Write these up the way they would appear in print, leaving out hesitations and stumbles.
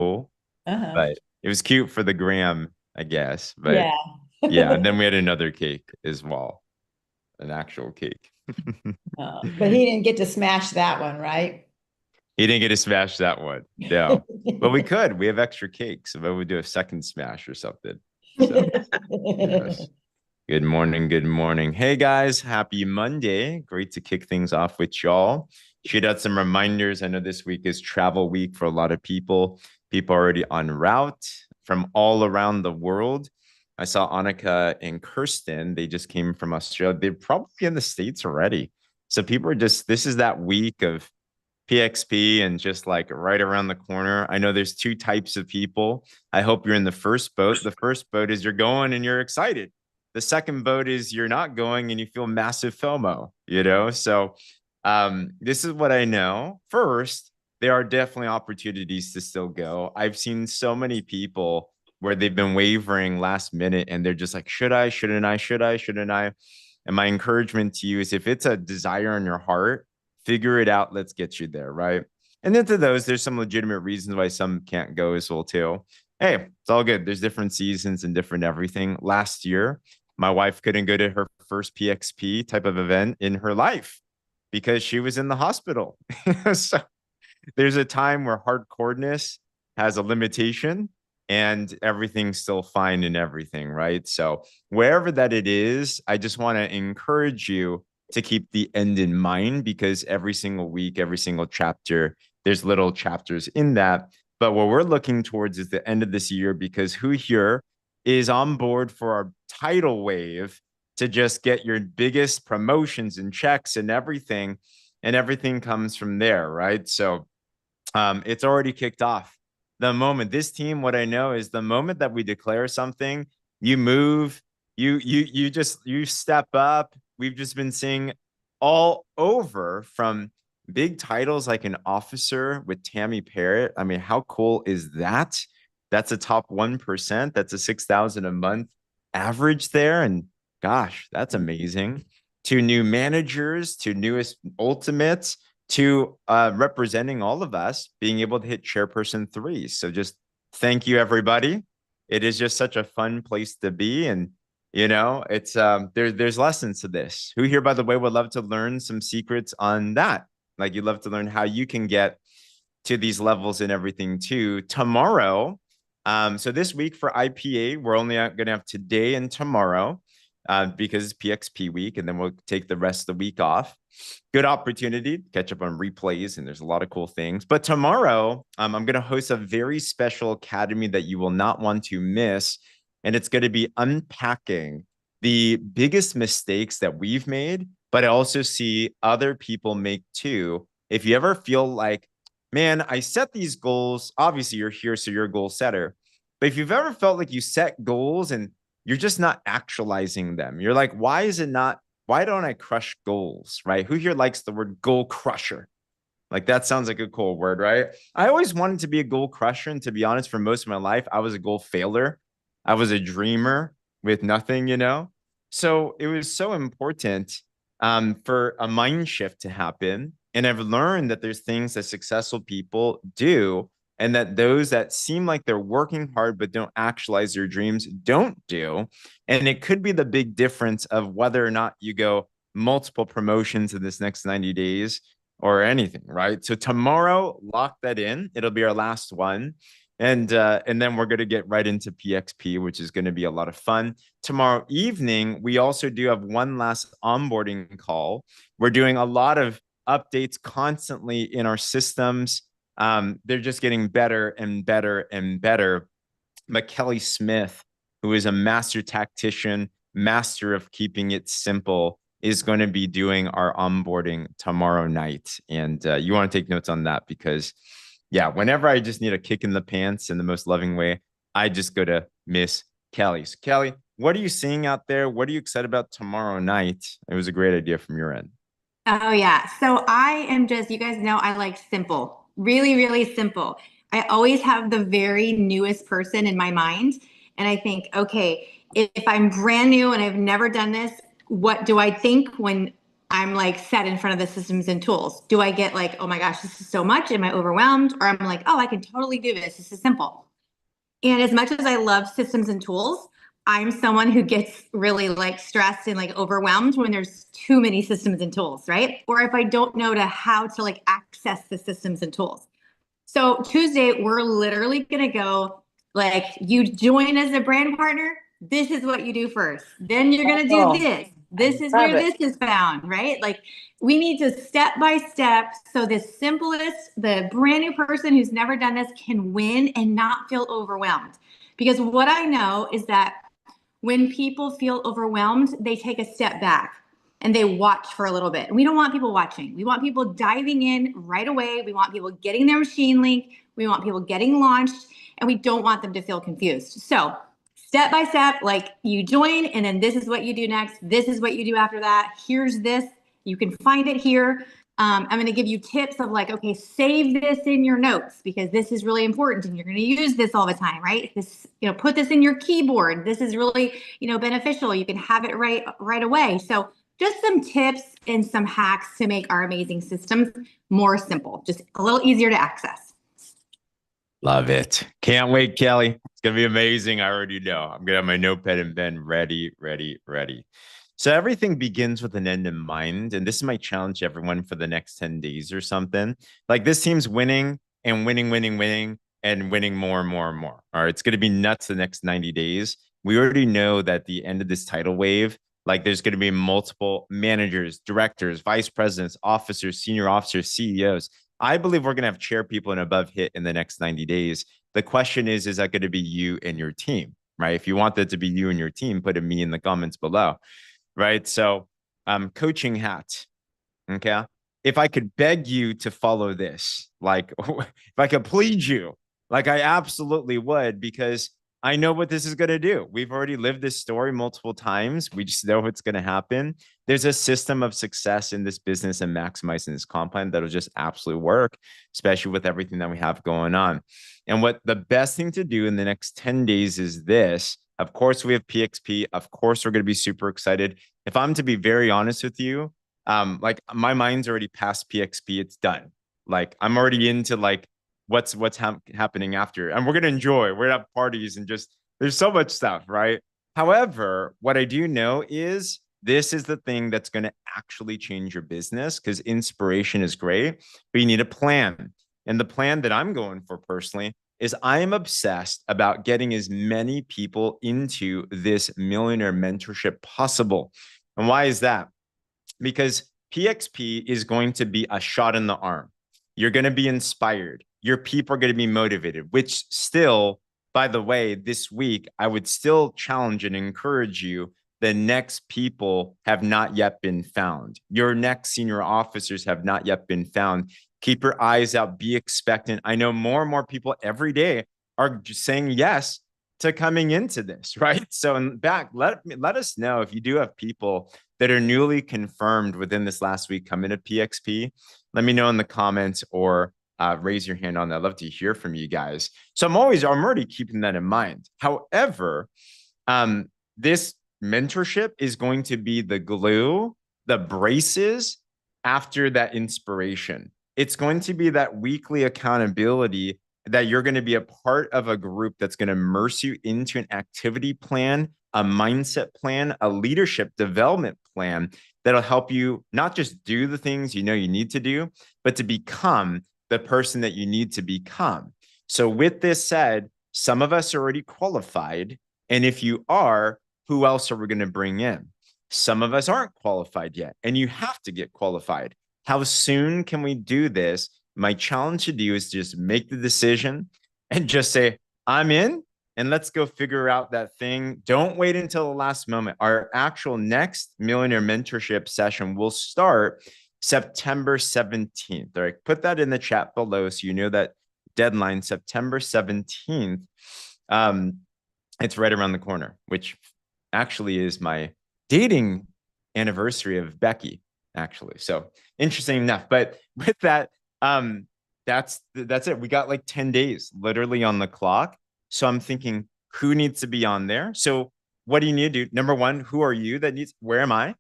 Uh-huh. but it was cute for the gram, I guess. But Yeah. yeah, and then we had another cake as well, an actual cake. But he didn't get to smash that one, right? He didn't get to smash that one. No. But we could. We have extra cakes. So maybe we do a second smash or something. So yes. Good morning. Good morning. Hey guys, happy Monday. Great to kick things off with y'all. Shoot out some reminders. I know this week is travel week for a lot of people. People already en route from all around the world. I saw Annika and Kirsten. They just came from Australia. They're probably in the States already. So people are just, this is that week of PXP and just like right around the corner. I know there's two types of people. I hope you're in the first boat. The first boat is you're going and you're excited. The second boat is you're not going and you feel massive FOMO, you know? So this is what I know. First, there are definitely opportunities to still go. I've seen so many people where they've been wavering last minute and they're just like, should I, shouldn't I, should I, shouldn't I? And my encouragement to you is if it's a desire in your heart, figure it out. Let's get you there. Right. And then to those, there's some legitimate reasons why some can't go as well, too. Hey, it's all good. There's different seasons and different everything. Last year, my wife couldn't go to her first PXP type of event in her life because she was in the hospital. So there's a time where hardcoreness has a limitation and everything's still fine and everything, right? So wherever that it is, I just want to encourage you to keep the end in mind because every single week, every single chapter, there's little chapters in that. But what we're looking towards is the end of this year because who here is on board for our tidal wave to just get your biggest promotions and checks and everything comes from there, right? So it's already kicked off. The moment this team, what I know is the moment that we declare something, you move, you step up. We've just been seeing all over from big titles like an officer with Tammy Parrott. I mean, how cool is that? That's a top 1%. That's a 6,000 a month average there. And gosh, that's amazing. To new managers, to newest ultimates, to representing all of us being able to hit chairperson three. So just thank you, everybody. It is just such a fun place to be. And, you know, it's there's lessons to this. Who here, by the way, would love to learn some secrets on that? Like you'd love to learn how you can get to these levels and everything too. Tomorrow, so this week for IPA, we're only going to have today and tomorrow because it's PXP week, and then we'll take the rest of the week off. Good opportunity to catch up on replays, and there's a lot of cool things. But tomorrow, I'm going to host a very special academy that you will not want to miss, and it's going to be unpacking the biggest mistakes that we've made, but I also see other people make too. If you ever feel like, man, I set these goals, obviously you're here, so you're a goal setter. But if you've ever felt like you set goals and you're just not actualizing them, you're like, why don't I crush goals, right? Who here likes the word goal crusher? Like that sounds like a cool word, right? I always wanted to be a goal crusher. And to be honest, for most of my life, I was a goal failure. I was a dreamer with nothing, you know? So it was so important for a mind shift to happen. And I've learned that there's things that successful people do, and that those that seem like they're working hard but don't actualize their dreams don't do. And it could be the big difference of whether or not you go multiple promotions in this next 90 days or anything, right? So tomorrow, lock that in. It'll be our last one. And then we're going to get right into PXP, which is going to be a lot of fun. Tomorrow evening, we also do have one last onboarding call. We're doing a lot of updates constantly in our systems. They're just getting better and better and better. McKelly Smith, who is a master tactician, master of keeping it simple, is going to be doing our onboarding tomorrow night. And you want to take notes on that because, yeah, whenever I just need a kick in the pants in the most loving way, I just go to Miss Kelly. So, Kelly, what are you seeing out there? What are you excited about tomorrow night? It was a great idea from your end. Oh yeah. So I am just, you guys know I like simple, really, really simple. I always have the very newest person in my mind. And I think, okay, if I'm brand new and I've never done this, what do I think when I'm like set in front of the systems and tools. Do I get like, oh my gosh, this is so much? Am I overwhelmed? Or I'm like, oh, I can totally do this. This is simple. And as much as I love systems and tools, I'm someone who gets really like stressed and like overwhelmed when there's too many systems and tools, right? Or if I don't know how to like access the systems and tools. So Tuesday, we're literally going to go like you join as a brand partner. This is what you do first. Then you're going to do Oh, this. This is love where it. this is found, right? Like we need to step by step. So the simplest, the brand new person who's never done this can win and not feel overwhelmed. Because what I know is that when people feel overwhelmed, they take a step back and they watch for a little bit. And we don't want people watching. We want people diving in right away. We want people getting their machine link. We want people getting launched, and we don't want them to feel confused. So step by step, like you join, and then this is what you do next. This is what you do after that. Here's this. You can find it here. I'm going to give you tips of like, okay, save this in your notes because this is really important and you're going to use this all the time, right? This, put this in your keyboard. This is really, beneficial. You can have it right away. So just some tips and some hacks to make our amazing systems more simple, just a little easier to access. Love it. Can't wait, Kelly. It's going to be amazing. I already know. I'm going to have my notepad and pen ready. So everything begins with an end in mind. And this might challenge everyone for the next 10 days or something. Like this team's winning and winning and winning more and more and more. All right. It's going to be nuts the next 90 days. We already know that the end of this tidal wave, like there's going to be multiple managers, directors, vice presidents, officers, senior officers, CEOs. I believe we're going to have chair people and above hit in the next 90 days. The question is that going to be you and your team, right? If you want that to be you and your team, put a me in the comments below. Right. So coaching hat. Okay. If I could beg you to follow this, like if I could plead you, like I absolutely would, because I know what this is going to do. We've already lived this story multiple times. We just know what's going to happen. There's a system of success in this business and maximizing this comp plan that'll just absolutely work, especially with everything that we have going on. And what the best thing to do in the next 10 days is this. Of course, we have PXP. Of course, we're going to be super excited. If I'm to be very honest with you, like my mind's already past PXP. It's done. Like I'm already into like what's happening after, and we're going to enjoy. We're going to have parties and just there's so much stuff, right? However, what I do know is this is the thing that's going to actually change your business because inspiration is great, but you need a plan. And the plan that I'm going for personally is I am obsessed about getting as many people into this millionaire mentorship possible. And why is that? Because PXP is going to be a shot in the arm. You're going to be inspired. Your people are going to be motivated, which still, by the way, this week, I would still challenge and encourage you. The next people have not yet been found. Your next senior officers have not yet been found. Keep your eyes out, be expectant. I know more and more people every day are just saying yes to coming into this, right? So in back, let us know if you do have people that are newly confirmed within this last week coming to PXP. Let me know in the comments or raise your hand on that. I'd love to hear from you guys. So I'm already keeping that in mind. However, this mentorship is going to be the glue, the braces after that inspiration. It's going to be that weekly accountability that you're going to be a part of a group that's going to immerse you into an activity plan, a mindset plan, a leadership development plan that'll help you not just do the things you know you need to do, but to become the person that you need to become. So with this said, some of us are already qualified. And if you are, who else are we going to bring in? Some of us aren't qualified yet, and you have to get qualified. How soon can we do this? My challenge to you is just make the decision and just say, I'm in, and let's go figure out that thing. Don't wait until the last moment. Our actual next millionaire mentorship session will start September 17th. All right, put that in the chat below so you know that deadline, September 17th. It's right around the corner, which actually is my dating anniversary of Becky, actually. So interesting enough. But with that, that's it. We got like 10 days literally on the clock. So I'm thinking, who needs to be on there? So what do you need to do? Number one, who are you that needs, where am I?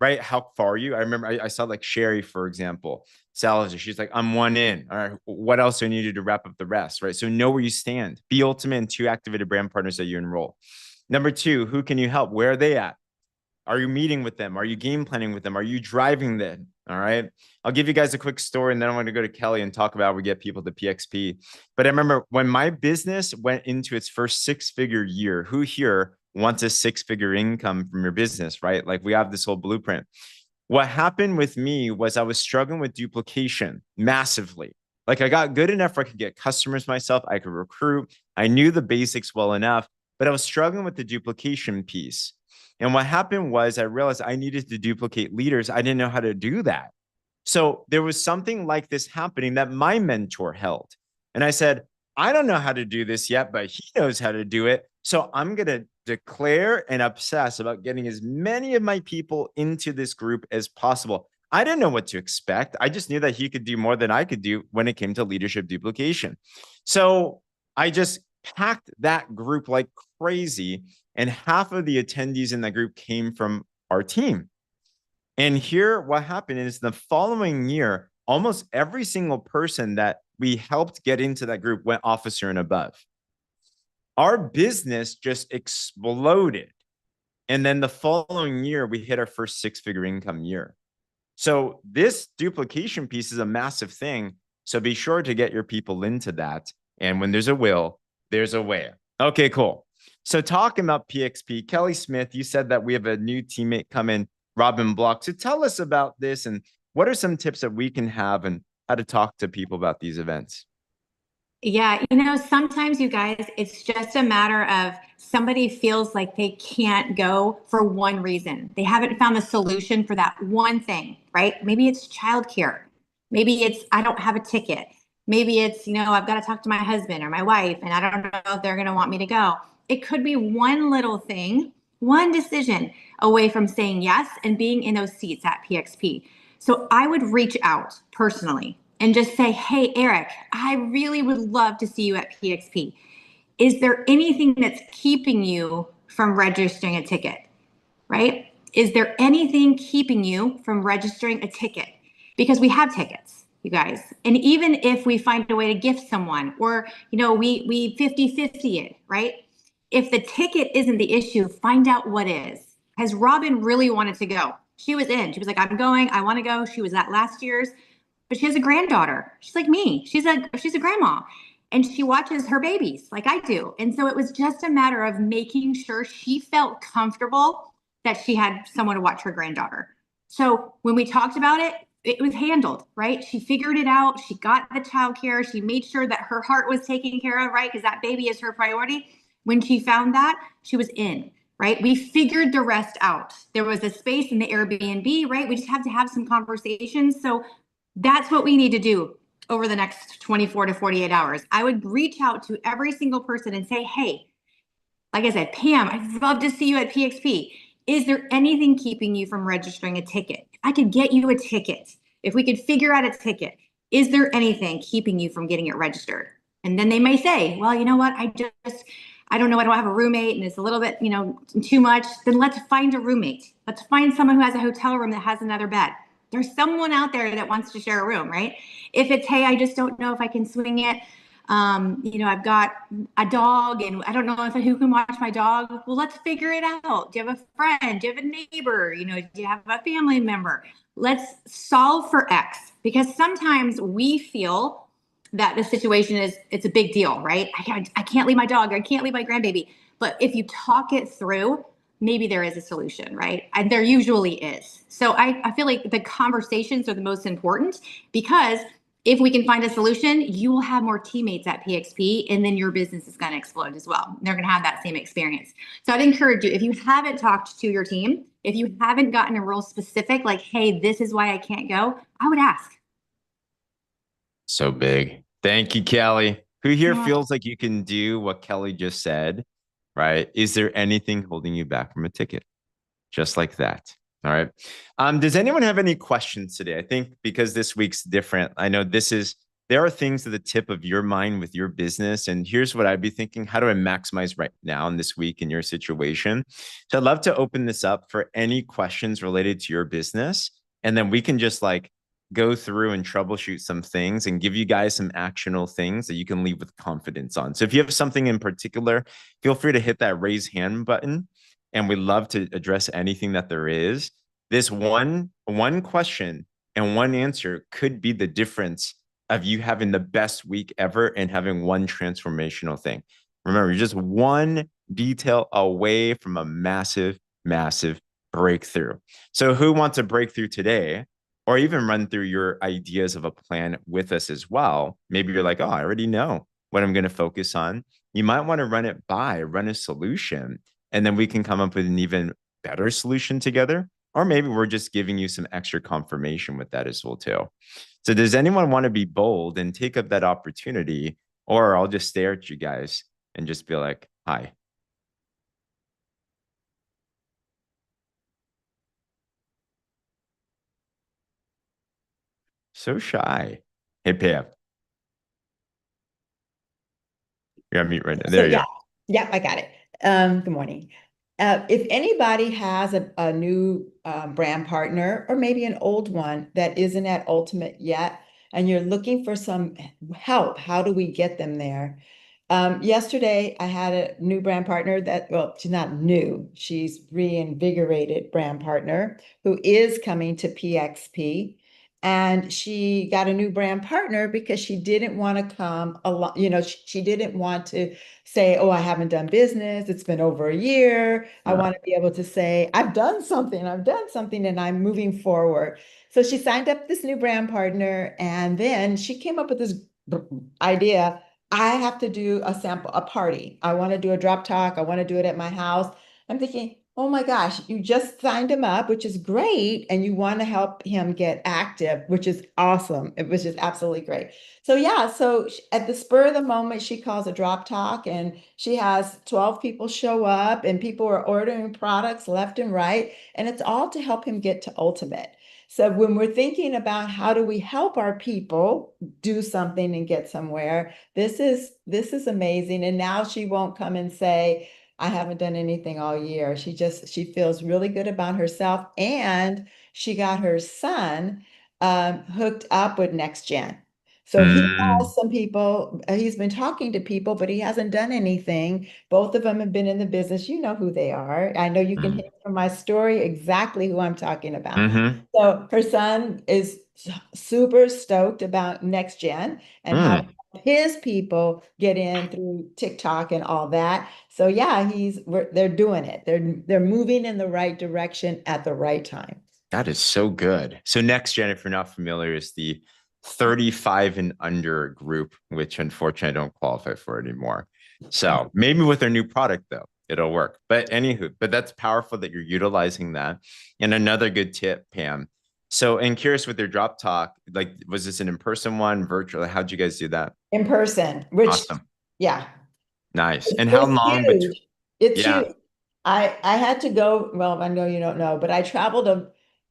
right? How far are you? I remember I saw like Sherry, for example, Salazar. She's like, I'm one in. All right, what else do I need to do to wrap up the rest, right? So know where you stand. Be ultimate and 2 activated brand partners that you enroll. Number 2, who can you help? Where are they at? Are you meeting with them? Are you game planning with them? Are you driving them? All right. I'll give you guys a quick story and then I'm going to go to Kelly and talk about how we get people to PXP. But I remember when my business went into its first 6-figure year, who here wants a 6-figure income from your business, right? Like we have this whole blueprint. What happened with me was I was struggling with duplication massively. Like I got good enough where I could get customers myself. I could recruit. I knew the basics well enough, but I was struggling with the duplication piece. And what happened was I realized I needed to duplicate leaders. I didn't know how to do that. So there was something like this happening that my mentor held. And I said, I don't know how to do this yet, but he knows how to do it. So I'm going to declare and obsess about getting as many of my people into this group as possible. I didn't know what to expect. I just knew that he could do more than I could do when it came to leadership duplication. So I just packed that group like crazy. And half of the attendees in that group came from our team. And here, what happened is the following year, almost every single person that we helped get into that group went officer and above. Our business just exploded. And then the following year, we hit our first 6-figure income year. So this duplication piece is a massive thing. So be sure to get your people into that. And when there's a will, there's a way. Okay, cool. So talking about PXP, Kelly Smith, you said that we have a new teammate come in, Robin Block. So tell us about this and what are some tips that we can have and how to talk to people about these events? Yeah, sometimes you guys, it's just a matter of somebody feels like they can't go for one reason. They haven't found the solution for that one thing, right? Maybe it's childcare. Maybe it's, I don't have a ticket. Maybe it's, I've got to talk to my husband or my wife and I don't know if they're going to want me to go. It could be one little thing, one decision away from saying yes and being in those seats at PXP. So I would reach out personally and just say, hey, Eric, I really would love to see you at PXP. Is there anything that's keeping you from registering a ticket, right? Is there anything keeping you from registering a ticket? Because we have tickets, you guys. And even if we find a way to gift someone or, we 50-50 it, right? If the ticket isn't the issue, find out what is. Has Robin really wanted to go? She was in. She was like, I'm going. I want to go. She was at last year's. But she has a granddaughter. She's like me. She's a grandma and she watches her babies like I do. And so it was just a matter of making sure she felt comfortable that she had someone to watch her granddaughter. So when we talked about it, it was handled, right? She figured it out. She got the childcare. She made sure that her heart was taken care of, right? Because that baby is her priority. When she found that, she was in, right? We figured the rest out. There was a space in the Airbnb, right? We just have to have some conversations. So that's what we need to do over the next 24 to 48 hours. I would reach out to every single person and say, hey, like I said, Pam, I'd love to see you at PXP. Is there anything keeping you from registering a ticket? I could get you a ticket. If we could figure out a ticket, is there anything keeping you from getting it registered? And then they may say, well, you know what? I don't know. I don't have a roommate and it's a little bit, too much. Then let's find a roommate. Let's find someone who has a hotel room that has another bed. There's someone out there that wants to share a room, right? If it's, hey, I just don't know if I can swing it. I've got a dog and I don't know who can watch my dog. Well, let's figure it out. Do you have a friend? Do you have a neighbor? Do you have a family member? Let's solve for X because sometimes we feel that the situation it's a big deal, right? I can't leave my dog or I can't leave my grandbaby. But if you talk it through, maybe there is a solution, right? And there usually is. So I feel like the conversations are the most important because if we can find a solution, you will have more teammates at PXP and then your business is going to explode as well. They're going to have that same experience. So I'd encourage you, if you haven't talked to your team, if you haven't gotten a real specific, like, hey, this is why I can't go, I would ask. So big. Thank you, Kelly. Who here feels like you can do what Kelly just said? Right? Is there anything holding you back from a ticket? Just like that. All right. Does anyone have any questions today? I think because this week's different, I know this is there are things at the tip of your mind with your business. And here's what I'd be thinking: how do I maximize right now in this week in your situation? So I'd love to open this up for any questions related to your business. And then we can just like go through and troubleshoot some things and give you guys some actionable things that you can leave with confidence on. So if you have something in particular, feel free to hit that raise hand button. And we'd love to address anything that there is. This one question and one answer could be the difference of you having the best week ever and having one transformational thing. Remember, you're just one detail away from a massive, massive breakthrough. So who wants a breakthrough today? Or even run through your ideas of a plan with us as well. Maybe you're like, oh, I already know what I'm going to focus on. You might want to run a solution, and then we can come up with an even better solution together. Or maybe we're just giving you some extra confirmation with that as well, too. So does anyone want to be bold and take up that opportunity? Or I'll just stare at you guys and just be like, hi. So shy. Hey, Pam. You're on mute right now. There you go. Yeah, I got it. Good morning. If anybody has a new brand partner or maybe an old one that isn't at Ultimate yet, and you're looking for some help, how do we get them there? Yesterday, I had a new brand partner well, she's not new, she's reinvigorated brand partner who is coming to PXP. And she got a new brand partner because she didn't want to come along, she didn't want to say, oh, I haven't done business. It's been over a year. I want to be able to say, I've done something, and I'm moving forward. So she signed up this new brand partner, and then she came up with this idea. I have to do a party. I want to do a drop talk. I want to do it at my house. I'm thinking, oh my gosh, you just signed him up, which is great. And you want to help him get active, which is awesome. It was just absolutely great. So yeah, so at the spur of the moment, she calls a drop talk and she has 12 people show up and people are ordering products left and right. And it's all to help him get to Ultimate. So when we're thinking about how do we help our people do something and get somewhere, this is amazing. And now she won't come and say, I haven't done anything all year. She feels really good about herself. And she got her son hooked up with Next Gen. So he has some people, he's been talking to people, but he hasn't done anything. Both of them have been in the business. You know who they are. I know you can hear from my story exactly who I'm talking about. So her son is super stoked about Next Gen and how his people get in through TikTok and all that. So yeah, they're doing it. They're moving in the right direction at the right time. That is so good. So Next Gen, if you're not familiar, is the 35 and under group, which unfortunately I don't qualify for anymore. So maybe with their new product though, it'll work. But anywho, that's powerful that you're utilizing that. And another good tip, Pam. So, and curious with their drop talk, like, was this an in-person one, virtual? How'd you guys do that? In person, which, awesome. Yeah. Nice. And how long? It's huge. I had to go, well, I know you don't know, but I traveled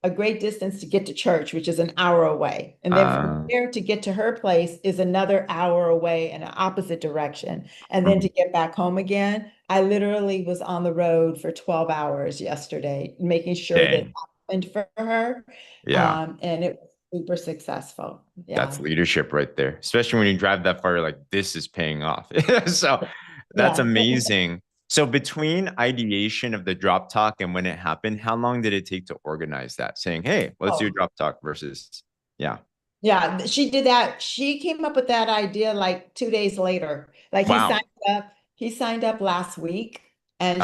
a great distance to get to church, which is an hour away. And then from there to get to her place is another hour away in an opposite direction. And then to get back home again, I literally was on the road for 12 hours yesterday, making sure that happened for her. And it was super successful. Yeah. That's leadership right there, especially when you drive that far, you're like, this is paying off. So that's amazing. So between ideation of the drop talk and when it happened, how long did it take to organize that? Saying, hey, let's do a drop talk versus, Yeah, she did that. She came up with that idea like 2 days later. Like he signed up last week and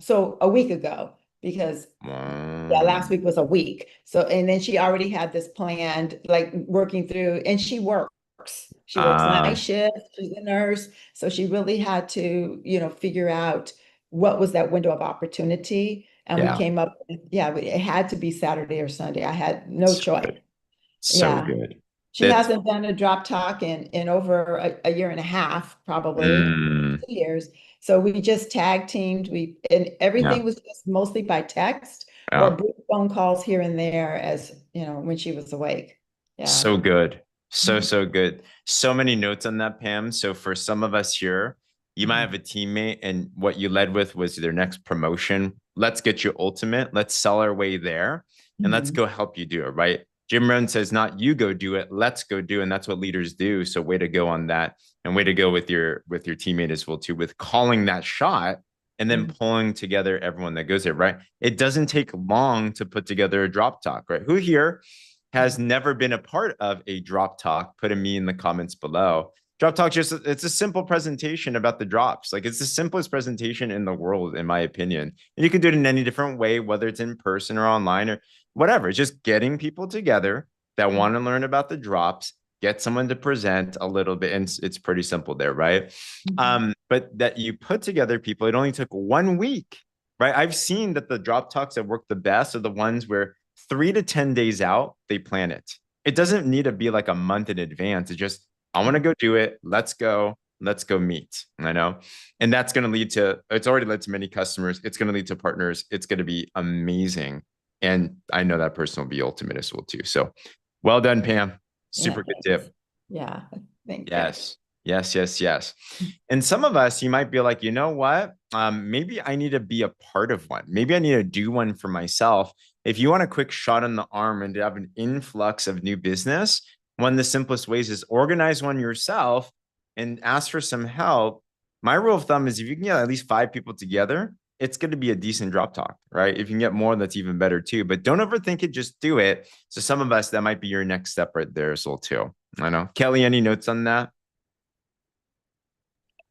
so a week ago because last week was a week. So, and then she already had this planned, like working through, and she works. She works night shift. She's a nurse. So she really had to, figure out what was that window of opportunity. And we came up, it had to be Saturday or Sunday. I had no choice. Good. So good. She hasn't done a drop talk in over a year and a half, probably 2 years. So we just tag teamed. And everything was just mostly by text or brief phone calls here and there as when she was awake. Yeah. So good. So good. So many notes on that, Pam. So for some of us here, you might have a teammate and what you led with was their next promotion. Let's get you ultimate. Let's sell our way there and let's go help you do it, right? Jim Rohn says, not you go do it, let's go do. And that's what leaders do. So way to go on that. And way to go with your teammate as well, too, with calling that shot and then pulling together everyone that goes there, right? It doesn't take long to put together a drop talk, right? Who here has never been a part of a drop talk? Put a me in the comments below. Drop talk, just it's a simple presentation about the drops. Like it's the simplest presentation in the world, in my opinion. And you can do it in any different way, whether it's in person or online or whatever. It's just getting people together that want to learn about the drops, get someone to present a little bit, and it's pretty simple there, right? But that you put together people, it only took 1 week, right? I've seen that the drop talks that work the best are the ones where 3 to 10 days out, they plan it. It doesn't need to be like a month in advance. It's just, I want to go do it. Let's go meet. I know. And that's going to lead to, it's already led to many customers. It's going to lead to partners. It's going to be amazing. And I know that person will be ultimate as well too. So well done, Pam. Super good tip. Yeah. Thank Yes. Yes. And some of us, you might be like, you know what? Maybe I need to be a part of one. Maybe I need to do one for myself. If you want a quick shot in the arm and to have an influx of new business, one of the simplest ways is organize one yourself and ask for some help. My rule of thumb is if you can get at least 5 people together, it's going to be a decent drop talk, right? If you can get more, that's even better too. But don't overthink it, just do it. So some of us, that might be your next step right there as well too. I know. Kelly, any notes on that?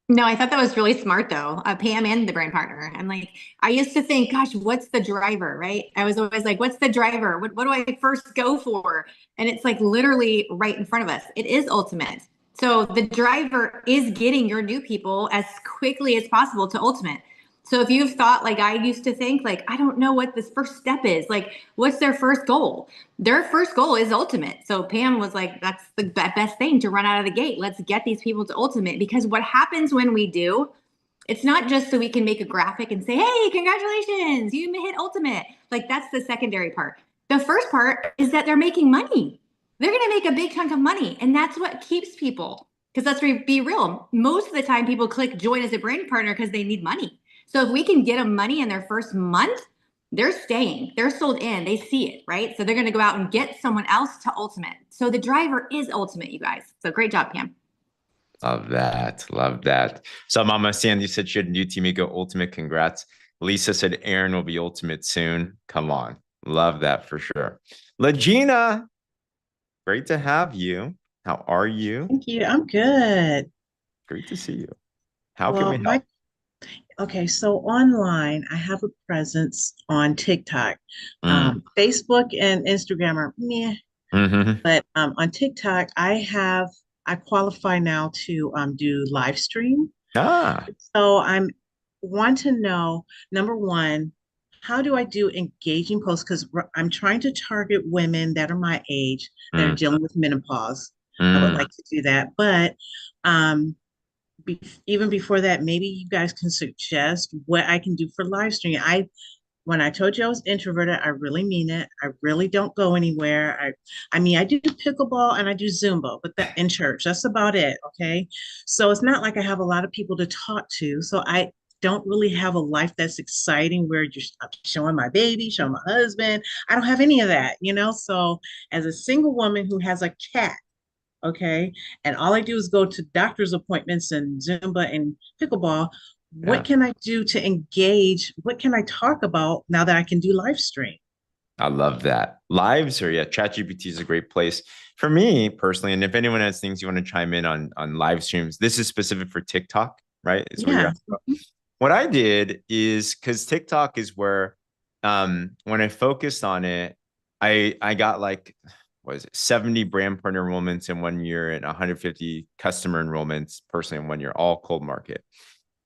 No, I thought that was really smart though. Pam and the brand partner. And like, I used to think, gosh, what's the driver, right? I was always like, what's the driver? What do I first go for? And it's like literally right in front of us. It is ultimate. So the driver is getting your new people as quickly as possible to ultimate. So if you've thought like I used to think, like, I don't know what this first step is, like, what's their first goal? Their first goal is ultimate. So Pam was like, that's the best thing to run out of the gate. Let's get these people to ultimate, because what happens when we do, it's not just so we can make a graphic and say, hey, congratulations, you hit ultimate. Like, that's the secondary part. The first part is that they're making money. They're going to make a big chunk of money. And that's what keeps people. Because let's be real. Most of the time people click join as a brand partner because they need money. So if we can get them money in their first month, they're staying, they're sold in, they see it, right? So they're going to go out and get someone else to ultimate. So the driver is ultimate, you guys. So great job, Pam. Love that. Love that. So Mama Sandy said she had a new teammate go ultimate. Congrats. Lisa said Aaron will be ultimate soon. Come on. Love that for sure. Legina, great to have you. How are you? Thank you. I'm good. Great to see you. How can Well, we help? okay, so online, I have a presence on TikTok. Mm. Facebook and Instagram are meh, Mm-hmm. but on TikTok, I qualify now to do live stream. Ah. So want to know, number one, how do I do engaging posts? Because I'm trying to target women that are my age that are dealing with menopause. I would like to do that, but um, even before that, maybe you guys can suggest what I can do for live streaming. When I told you I was introverted, I really mean it. I really don't go anywhere. I mean, I do pickleball and I do Zumba, but that in church, that's about it. Okay. So it's not like I have a lot of people to talk to. So I don't really have a life that's exciting where I'm showing my baby, showing my husband. I don't have any of that, you know? So as a single woman who has a cat, okay, and all I do is go to doctor's appointments and Zumba and pickleball, what can I do to engage? What can I talk about now that I can do live stream? I love that. Lives or ChatGPT is a great place for me personally. And if anyone has things you want to chime in on live streams, this is specific for TikTok, right? Is what you're asking about. What I did is because TikTok is where when I focused on it, I got like, what is it, 70 brand partner enrollments in 1 year and 150 customer enrollments personally in 1 year, all cold market.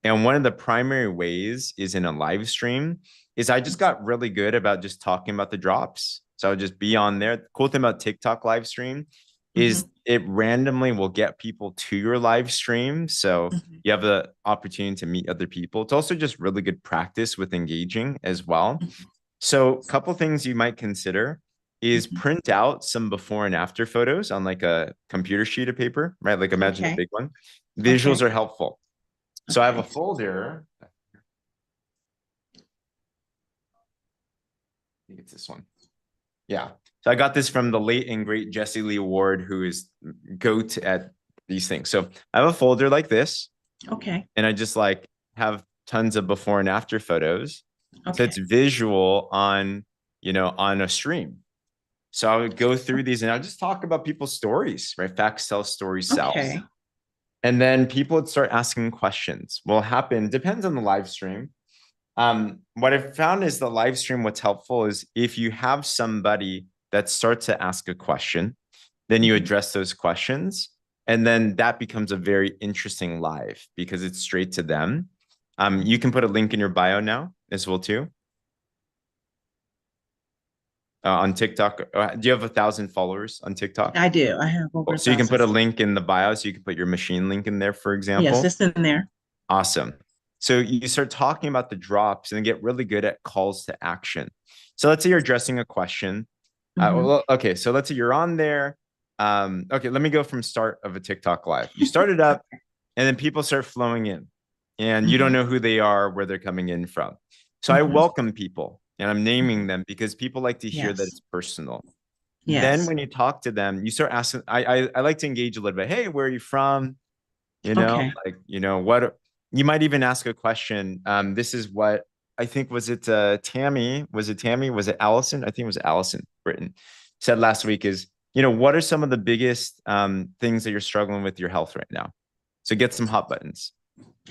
And one of the primary ways is in a live stream is I just got really good about just talking about the drops. So I would just be on there. The cool thing about TikTok live stream is it randomly will get people to your live stream. So you have the opportunity to meet other people. It's also just really good practice with engaging as well. So a couple things you might consider. is Mhm. print out some before and after photos on like a computer sheet of paper, right? Like imagine a Okay. big one. Okay. Visuals are helpful. So I have a Okay. folder. I think it's this one. Yeah. So I got this from the late and great Jesse Lee Ward, who is GOAT at these things. So I have a folder like this, Okay. and I just like have tons of before and after photos. So it's Okay. visual on, on a stream. So I would go through these and I'll just talk about people's stories, right? Facts sell, stories sell. Okay. And then people would start asking questions. What will happen, depends on the live stream. What I've found is the live stream, what's helpful is if you have somebody that starts to ask a question, then you Mhm. address those questions. And then that becomes a very interesting live because it's straight to them. You can put a link in your bio now as well too. On TikTok. Do you have 1,000 followers on TikTok? I do. I have over Cool. a So you can thousand. put a link in the bio. So you can put your machine link in there, for Yes, example. it's in there. Awesome. So you start talking about the drops and then get really good at calls to action. So let's say you're addressing a question. Mhm. Well, okay, so let's say you're on there. Okay, let me go from start of a TikTok live. You start it up, and then people start flowing in, and you don't Mhm. know who they are, where they're coming in from. So I Mhm. welcome people, and I'm naming Mhm. them because people like to hear that Yes. it's personal. Then Yes. when you talk to them, you start asking. I like to engage a little bit. Hey, where are you from? Okay. Like, what you might even ask a question. This is what I think, was it Tammy? Was it Tammy? Was it Allison? I think it was Allison Britton said last week is, what are some of the biggest things that you're struggling with your health right now? So get some hot buttons.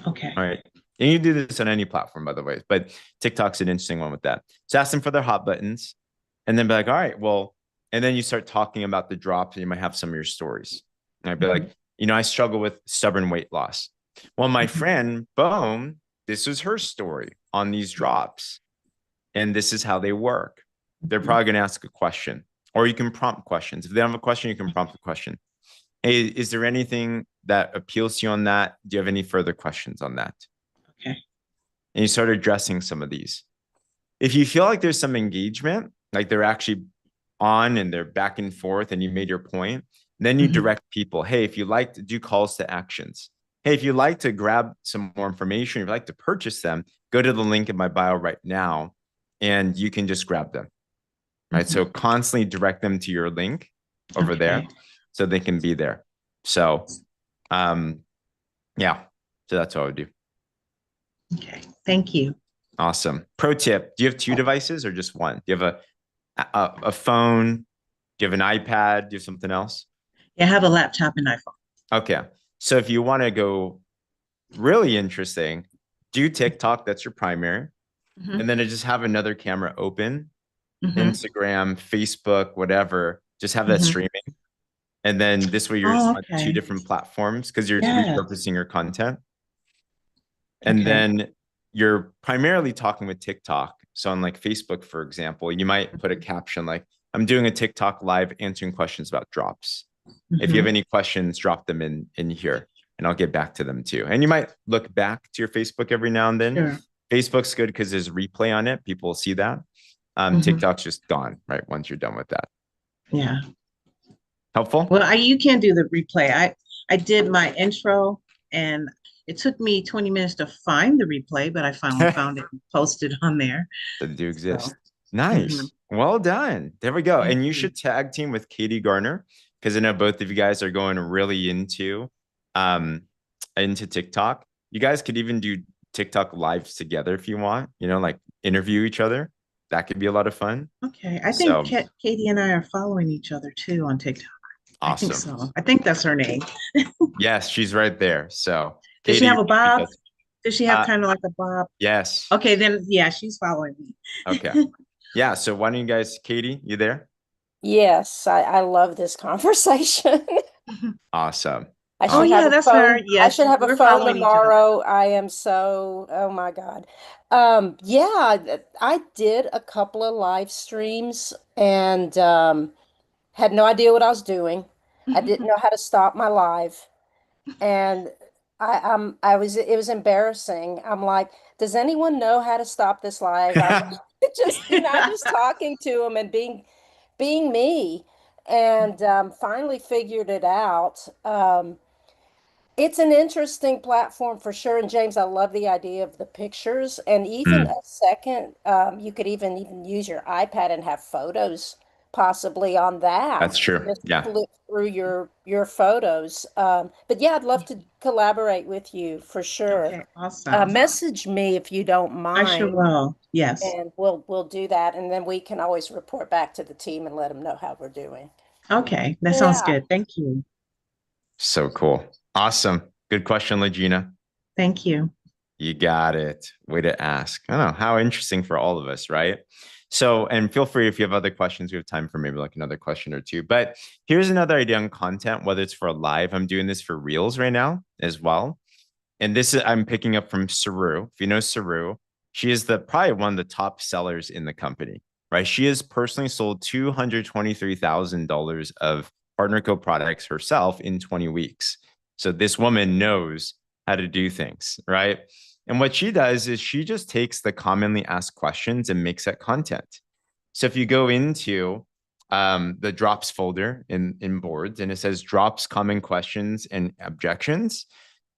Okay. All right. And you do this on any platform, by the way, but TikTok's an interesting one with that. So ask them for their hot buttons and then be like, all right, well, and then you start talking about the drops and you might have some of your stories. And I'd be Mhm. like, I struggle with stubborn weight loss. Well, my Mhm. friend, boom, this was her story on these drops. And this is how they work. They're Mhm. probably going to ask a question, or you can prompt questions. If they don't have a question, you can prompt a question. Hey, is there anything that appeals to you on that? Do you have any further questions on that? Okay. And you start addressing some of these. If you feel like there's some engagement, like they're actually on and they're back and forth and you made your point, then you Mhm. direct people. Hey, if you like to do calls to actions, hey, if you like to grab some more information, if you like to purchase them, go to the link in my bio right now and you can just grab them. Right. Mhm. So constantly direct them to your link over there Okay. so they can be there. So yeah. So that's what I would do. Okay. Thank you. Awesome. Pro tip: do you have two devices or just one? Do you have a phone? Do you have an iPad? Do you have something else? Yeah, I have a laptop and iPhone. Okay. So if you want to go really interesting, do TikTok, that's your primary. Mhm. And then just have another camera open, Mhm. Instagram, Facebook, whatever, just have that Mhm. streaming. And then this way you're Oh, on two okay. different platforms because you're Yes. repurposing your content. And Okay. then you're primarily talking with TikTok. So on like Facebook, for example, you might put a caption like, I'm doing a TikTok live answering questions about drops. If you have Mhm. any questions, drop them in here and I'll get back to them too. And you might look back to your Facebook every now and then. Sure. Facebook's good because there's replay on it. People will see that. Mhm. TikTok's just gone, right? Once you're done with that. Yeah. Helpful? Well, you can do the replay. I did my intro and it took me 20 minutes to find the replay, but I finally found it and posted on there. That do So, exist. mhm. Nice. Well done. There we go. Thank And you you. should tag team with Katie Garner because I know both of you guys are going really um into TikTok. You guys could even do TikTok lives together if you want, like interview each other. That could be a lot of fun. Okay. I think So Katie and I are following each other too on TikTok. I think awesome. so. I think that's her name. Yes, she's right there. So Does she Katie, have a reach bob? out to Does she me. have kind of like a bob? Yes. Okay, then yeah, she's following Okay. me. Yeah. So why don't you guys, Katie, you there? Yes, I love this conversation. Awesome. I Oh should have yeah, a that's her. phone. I Yes, should have a we're phone following each other. tomorrow. I am so, oh my God. Yeah, I did a couple of live streams and had no idea what I was doing. I didn't know how to stop my live. And I was it was embarrassing. I'm like, does anyone know how to stop this live? I'm just, I'm just talking to them and being being me, and finally figured it out. It's an interesting platform for sure. And James, I love the idea of the pictures. And even Mm, a second, you could even use your iPad and have photos possibly on that's that. true. Just Yeah. flip through your photos. But yeah, I'd love to collaborate with you for sure. Okay, awesome. Message me if you don't I sure mind, will. Yes. and we'll do that. And then we can always report back to the team and let them know how we're doing. Okay, that sounds Yeah. good. Thank you. So cool. Awesome. Good question, Legina. Thank you. You got it. Way to ask. I don't know. How interesting for all of us, right? So, and feel free if you have other questions, we have time for maybe like another question or two. But here's another idea on content, whether it's for a live, I'm doing this for reels right now as well. And this is, I'm picking up from Saru. If you know Saru, she is the probably one of the top sellers in the company, right? She has personally sold $223,000 of partner co products herself in 20 weeks. So this woman knows how to do things, right? And what she does is she just takes the commonly asked questions and makes that content. So if you go into the drops folder in boards and it says drops, common questions and objections,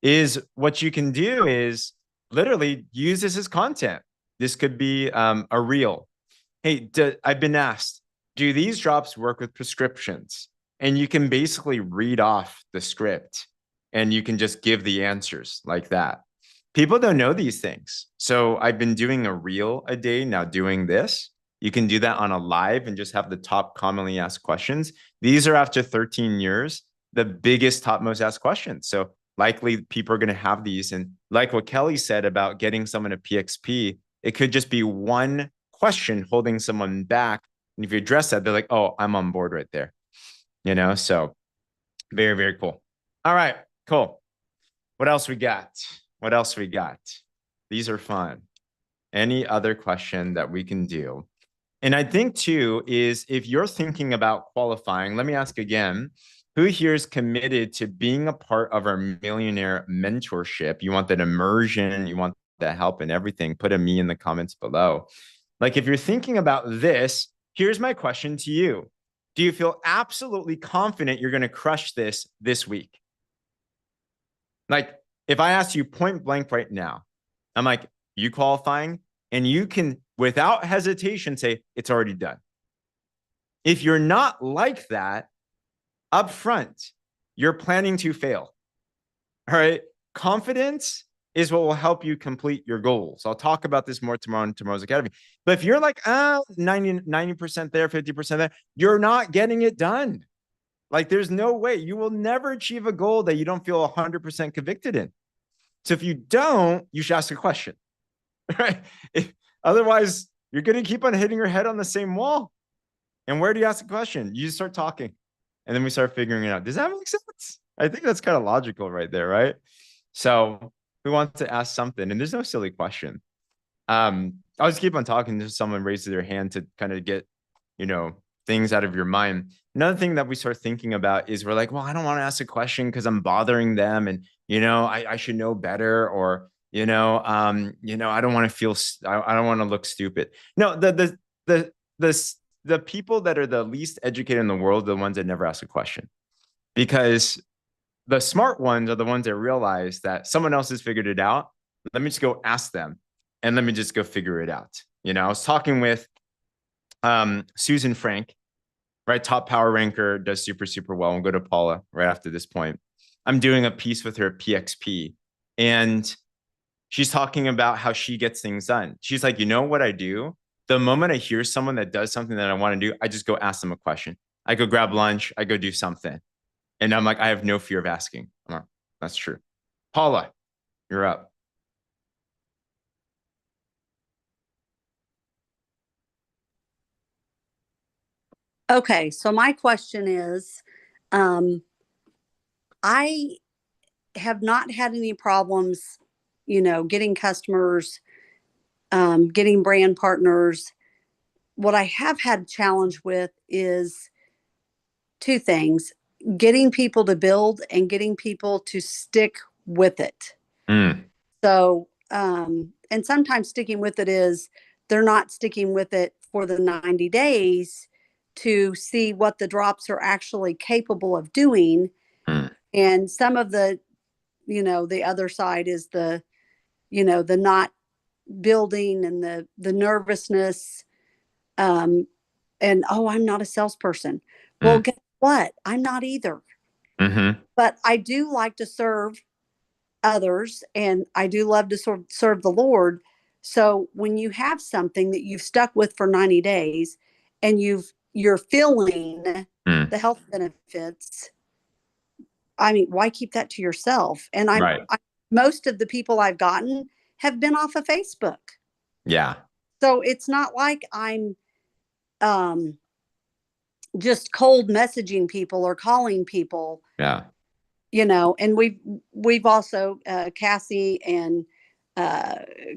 is what you can do is literally use this as content. This could be a reel. Hey, I've been asked, do these drops work with prescriptions? And you can basically read off the script and you can just give the answers like that. People don't know these things. So I've been doing a reel a day now doing this. You can do that on a live and just have the top commonly asked questions. These are after 13 years, the biggest top most asked questions. So likely people are going to have these. And like what Kelly said about getting someone a PXP, it could just be one question holding someone back. And if you address that, they're like, oh, I'm on board right there. You know, so very, very cool. All right, cool. What else we got? What else we got? These are fun. Any other question that we can do? And I think too is if you're thinking about qualifying, let me ask again, who here is committed to being a part of our millionaire mentorship? You want that immersion, you want that help and everything, put a me in the comments below. Like if you're thinking about this, here's my question to you. Do you feel absolutely confident you're going to crush this week? Like if I ask you point blank right now, I'm like, you qualifying? And you can, without hesitation, say it's already done. If you're not like that up front, you're planning to fail. All right. Confidence is what will help you complete your goals. I'll talk about this more tomorrow in tomorrow's academy. But if you're like 90% there, 50% there, you're not getting it done. Like there's no way you will never achieve a goal that you don't feel 100% convicted in. So if you don't, you should ask a question, right? Otherwise, you're going to keep on hitting your head on the same wall. And where do you ask a question? You just start talking and then we start figuring it out. Does that make sense? I think that's kind of logical right there, right? So we want to ask something and there's no silly question. I'll just keep on talking until someone raises their hand to kind of get, things out of your mind. Another thing that we start thinking about is we're like, well, I don't want to ask a question because I'm bothering them and, I should know better or, I don't want to feel, I don't want to look stupid. No, the people that are the least educated in the world are the ones that never ask a question because the smart ones are the ones that realize that someone else has figured it out. Let me just go ask them and let me just go figure it out. I was talking with Susan Frank, right? Top power ranker, does super, super well. We'll go to Paula right after this point. I'm doing a piece with her at PXP and she's talking about how she gets things done. She's like, you know what I do? The moment I hear someone that does something that I want to do, I just go ask them a question. I go grab lunch. I go do something. And I'm like, I have no fear of asking. I'm like, that's true. Paula, you're up. Okay, so my question is, I have not had any problems, getting customers, getting brand partners. What I have had challenge with is two things: getting people to build and getting people to stick with it. Mm, So, and sometimes sticking with it is they're not sticking with it for the 90 days. to see what the drops are actually capable of doing. Mm. And some of the, the other side is the, the not building and the nervousness. And oh, I'm not a salesperson. Well, guess what? I'm not either. Mm-hmm. But I do like to serve others, and I do love to serve the Lord. So when you have something that you've stuck with for 90 days and you're feeling the health benefits, I mean, why keep that to yourself? And Right. most of the people I've gotten have been off of Facebook. Yeah. So it's not like I'm just cold messaging people or calling people. Yeah. And we've also Cassie and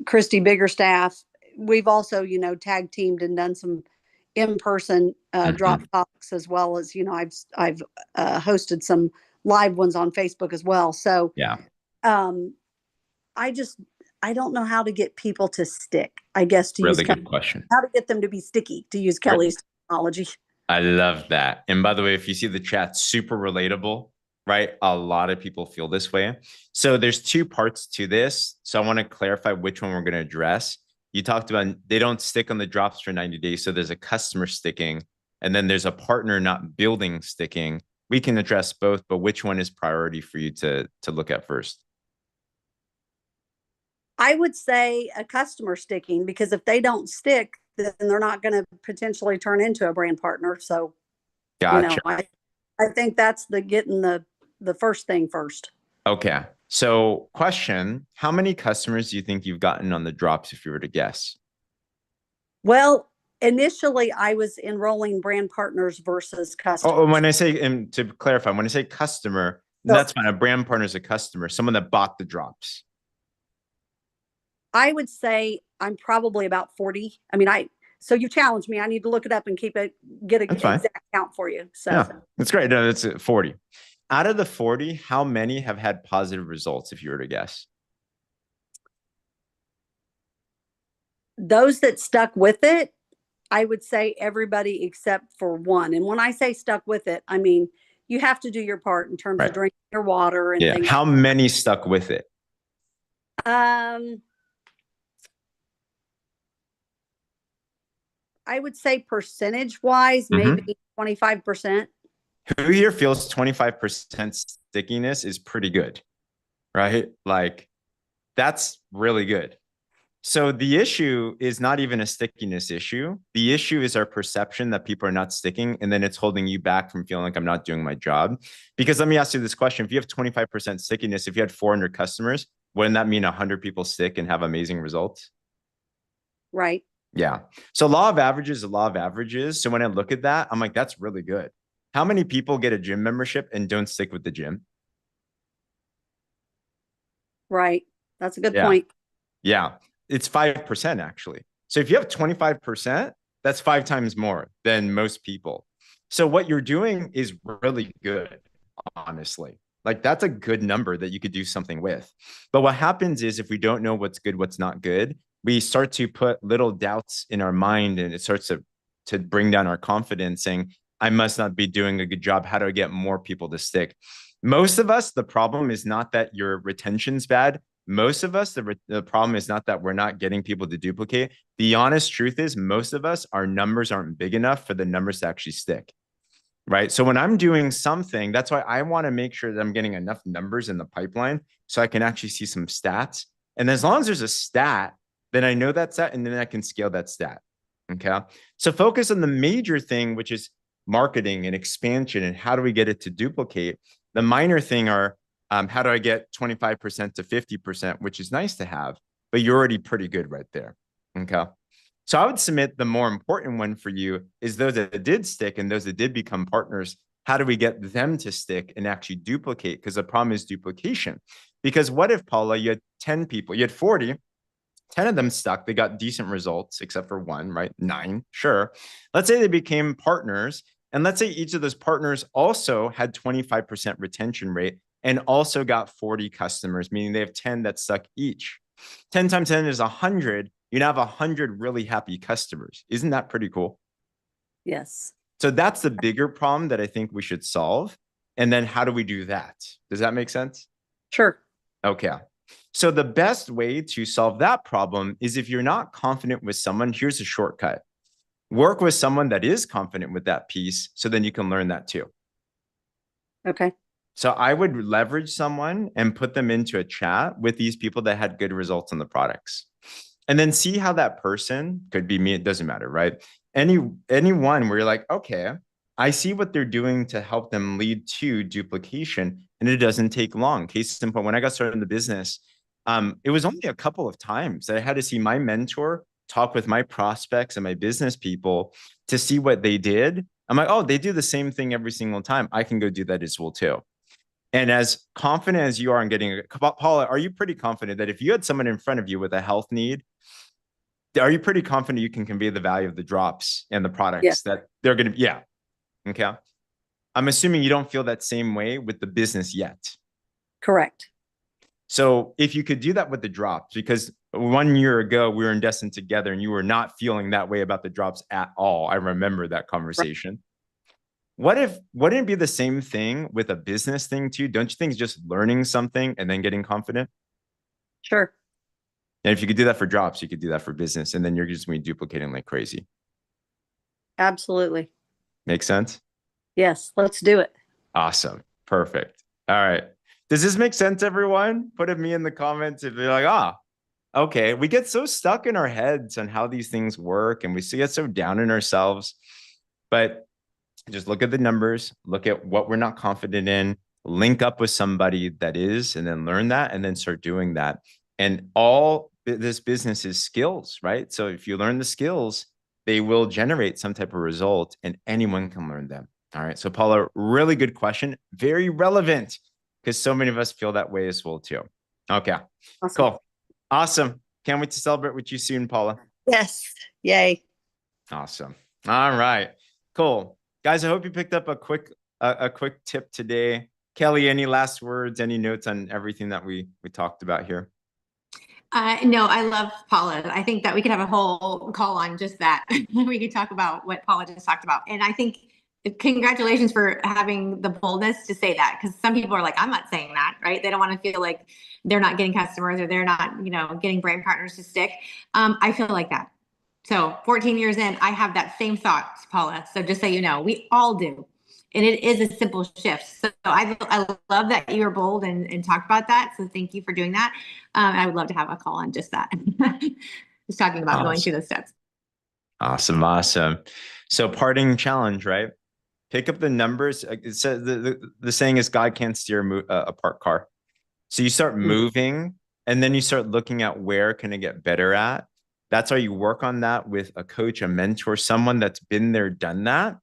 Christy Biggerstaff. We've also tag teamed and done some in-person drop talks, as well as I've hosted some live ones on Facebook as well. So Yeah. I don't know how to get people to stick. I guess to Really use good question. how to get them to be sticky, to use Kelly's technology. I love that. And by the way, if you see the chat, super relatable, right? A lot of people feel this way. So there's two parts to this. So I want to clarify which one we're going to address. You talked about they don't stick on the drops for 90 days. So there's a customer sticking, and then there's a partner not building sticking. We can address both, but which one is priority for you to look at first? I would say a customer sticking, because if they don't stick, then they're not going to potentially turn into a brand partner. So, Gotcha. I think that's getting the first thing first. Okay. So question, how many customers do you think you've gotten on the drops if you were to guess? Well, initially I was enrolling brand partners versus customers. Oh, when I say, and to clarify, when I say customer, that's fine. A brand partner is a customer, someone that bought the drops. I would say I'm probably about 40. I mean, so you challenged me. I need to look it up and get an exact count for you. So yeah, that's great. No, it's 40. Out of the 40, how many have had positive results, if you were to guess? Those that stuck with it, I would say everybody except for one. And when I say stuck with it, I mean, you have to do your part in terms of drinking your water and things. How many stuck with it? I would say percentage wise, maybe 25%. Who here feels 25% stickiness is pretty good, right? Like that's really good. So the issue is not even a stickiness issue. The issue is our perception that people are not sticking, and then it's holding you back from feeling like I'm not doing my job. Because let me ask you this question. If you have 25% stickiness, if you had 400 customers, wouldn't that mean 100 people stick and have amazing results? Right. Yeah. So law of averages is a law of averages. So when I look at that, I'm like, that's really good. How many people get a gym membership and don't stick with the gym? Right. That's a good point. Yeah. It's 5% actually. So if you have 25%, that's 5 times more than most people. So what you're doing is really good, honestly. Like that's a good number that you could do something with. But what happens is if we don't know what's good, what's not good, we start to put little doubts in our mind, and it starts to bring down our confidence, saying, I must not be doing a good job. How do I get more people to stick? Most of us, the problem is not that your retention's bad. Most of us, the problem is not that we're not getting people to duplicate. The honest truth is most of us, our numbers aren't big enough for the numbers to actually stick, right? So when I'm doing something, that's why I want to make sure that I'm getting enough numbers in the pipeline so I can actually see some stats. And as long as there's a stat, then I know that stat, and then I can scale that stat. Okay. So focus on the major thing, which is marketing and expansion, and how do we get it to duplicate? The minor thing are, how do I get 25% to 50%, which is nice to have, but you're already pretty good right there. Okay. So I would submit the more important one for you is those that did stick and those that did become partners. How do we get them to stick and actually duplicate? Because the problem is duplication. Because what if, Paula, you had 10 people, you had 40, 10 of them stuck. They got decent results, except for one, right? 9, sure. Let's say they became partners. And let's say each of those partners also had 25% retention rate and also got 40 customers, meaning they have 10 that stuck each. 10 times 10 is 100. You now have 100 really happy customers. Isn't that pretty cool? Yes. So that's the bigger problem that I think we should solve. And then how do we do that? Does that make sense? Sure. Okay. So the best way to solve that problem is if you're not confident with someone, here's a shortcut. Work with someone that is confident with that piece, so then you can learn that too. Okay. So I would leverage someone and put them into a chat with these people that had good results on the products. And then see how that person, could be me, it doesn't matter, right? Anyone where you're like, okay, I see what they're doing to help them lead to duplication, and it doesn't take long. Case in point, when I got started in the business, it was only a couple of times that I had to see my mentor talk with my prospects and my business people to see what they did. I'm like, oh, they do the same thing every single time. I can go do that as well too. And as confident as you are in getting, Paula, are you pretty confident that if you had someone in front of you with a health need, are you pretty confident you can convey the value of the drops and the products that they're going to, yeah. Okay. I'm assuming you don't feel that same way with the business yet. Correct. So if you could do that with the drops, because 1 year ago we were in Destin together and you were not feeling that way about the drops at all. I remember that conversation. Right. Wouldn't it be the same thing with a business thing too? Don't you think it's just learning something and then getting confident? Sure. And if you could do that for drops, you could do that for business, and then you're just going to be duplicating like crazy. Absolutely. Make sense? Yes, let's do it. Awesome. Perfect. All right. Does this make sense, everyone? Put it me in the comments if you're like, okay. We get so stuck in our heads on how these things work, and we get so down in ourselves. But just look at the numbers, look at what we're not confident in, link up with somebody that is, and then learn that, and then start doing that. And all this business is skills, right? So if you learn the skills, they will generate some type of result, and anyone can learn them. All right. So Paula, really good question. Very relevant, because so many of us feel that way as well too. Okay. Awesome. Cool. Awesome. Can't wait to celebrate with you soon, Paula. Yes. Yay. Awesome. All right. Cool. Guys, I hope you picked up a quick tip today. Kelly, any last words, any notes on everything that we talked about here? No, I love Paula. I think that we could have a whole call on just that. We could talk about what Paula just talked about. And I think congratulations for having the boldness to say that, because some people are like, I'm not saying that, right? They don't want to feel like they're not getting customers or they're not, getting brand partners to stick. I feel like that. So 14 years in, I have that same thought, Paula. So just so you know, we all do. And it is a simple shift. So I love that you were bold and talked about that. So thank you for doing that. I would love to have a call on just that. Just talking about going through those steps. Awesome. So parting challenge, right? Pick up the numbers. It says the saying is God can't steer a parked car. So you start moving, and then you start looking at where can I get better at. That's how you work on that with a coach, a mentor, someone that's been there, done that.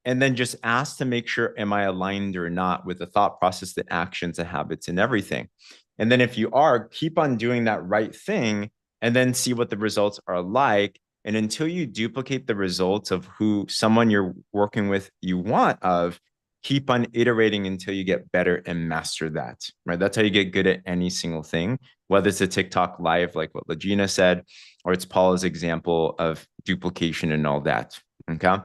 And then just ask to make sure, am I aligned or not with the thought process, the actions, the habits, and everything. And then if you are, keep on doing that right thing, and then see what the results are like. And until you duplicate the results of who someone you're working with you want of, keep on iterating until you get better and master that, right? That's how you get good at any single thing, whether it's a TikTok live, like what Legina said, or it's Paula's example of duplication and all that. Okay.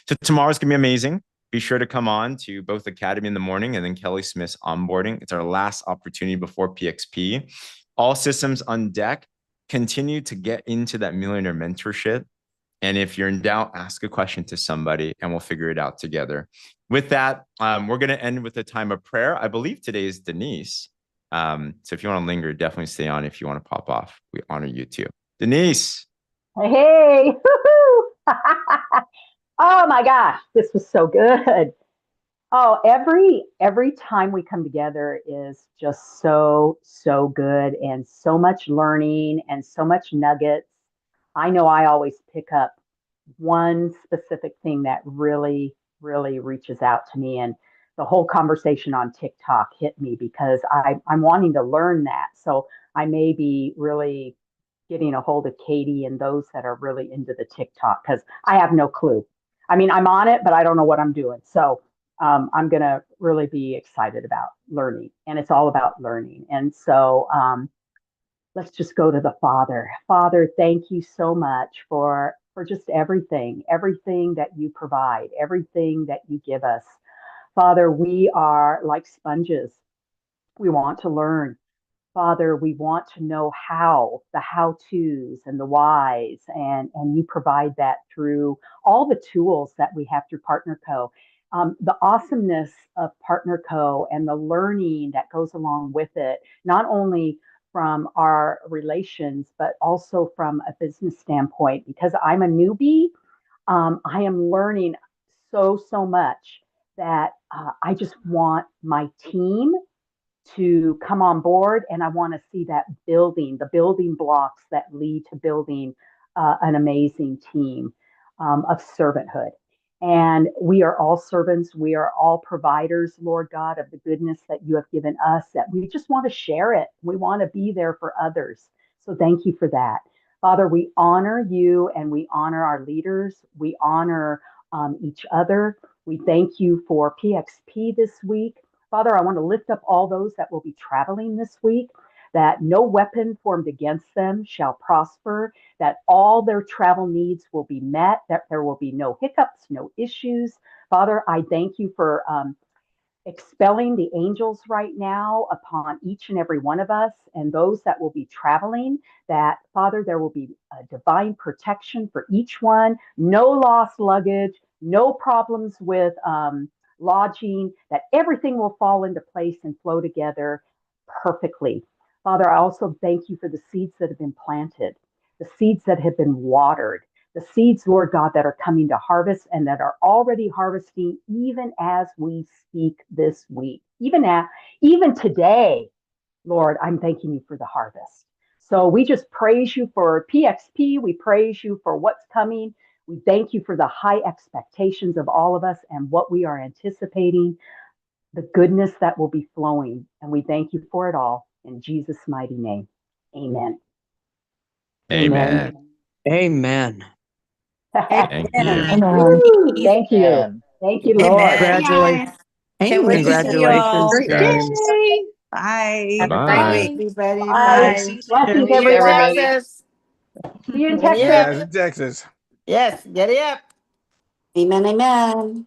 So tomorrow's going to be amazing. Be sure to come on to both Academy in the morning and then Kelly Smith's onboarding. It's our last opportunity before PXP. All systems on deck. Continue to get into that millionaire mentorship. And if you're in doubt, ask a question to somebody and we'll figure it out together. With that, we're going to end with a time of prayer. I believe today is Denise. So if you want to linger, definitely stay on. If you want to pop off, we honor you too. Denise. Hey. Oh my gosh, this was so good. Oh, every time we come together is just so good, and so much learning and so much nuggets. I know I always pick up one specific thing that really reaches out to me, and the whole conversation on TikTok hit me because I'm wanting to learn that. So I may be really getting a hold of Katie and those that are really into the TikTok, because I have no clue. I mean, I'm on it, but I don't know what I'm doing. So I'm going to really be excited about learning, and it's all about learning. And so let's just go to the Father. Father, thank you so much for for just everything that you provide, everything that you give us. Father, we are like sponges. We want to learn. Father, we want to know how, the how to's and the whys, and you provide that through all the tools that we have through PartnerCo. The awesomeness of PartnerCo and the learning that goes along with it, not only from our relations, but also from a business standpoint, because I'm a newbie, I am learning so much that I just want my team to come on board, and I want to see that the building blocks that lead to building an amazing team of servanthood. And we are all servants. We are all providers, Lord God, of the goodness that you have given us, that we just want to share it. We want to be there for others. So thank you for that. Father, we honor you and we honor our leaders. We honor each other. We thank you for PXP this week. Father, I want to lift up all those that will be traveling this week, that no weapon formed against them shall prosper, that all their travel needs will be met, that there will be no hiccups, no issues. Father, I thank you for expelling the angels right now upon each and every one of us and those that will be traveling, that, Father, there will be a divine protection for each one, no lost luggage, no problems with lodging, that everything will fall into place and flow together perfectly. Father, I also thank you for the seeds that have been planted, the seeds that have been watered, the seeds, Lord God, that are coming to harvest and that are already harvesting even as we speak this week. Even today, Lord, I'm thanking you for the harvest. So we just praise you for PXP. We praise you for what's coming. We thank you for the high expectations of all of us and what we are anticipating, the goodness that will be flowing. And we thank you for it all in Jesus' mighty name. Amen. Amen. Amen. Thank you. Woo, thank you. Amen. Thank you, And Lord. Congratulations. can't wait to see you Congratulations, all. Thanks, guys. Yay. Bye. Have a great Bye. week. Everybody. Bye. Bye. Blessings, See you, everyone. Texas. See you in Giddy Texas. up. Yeah, Texas. Yes, giddy up. Amen, amen.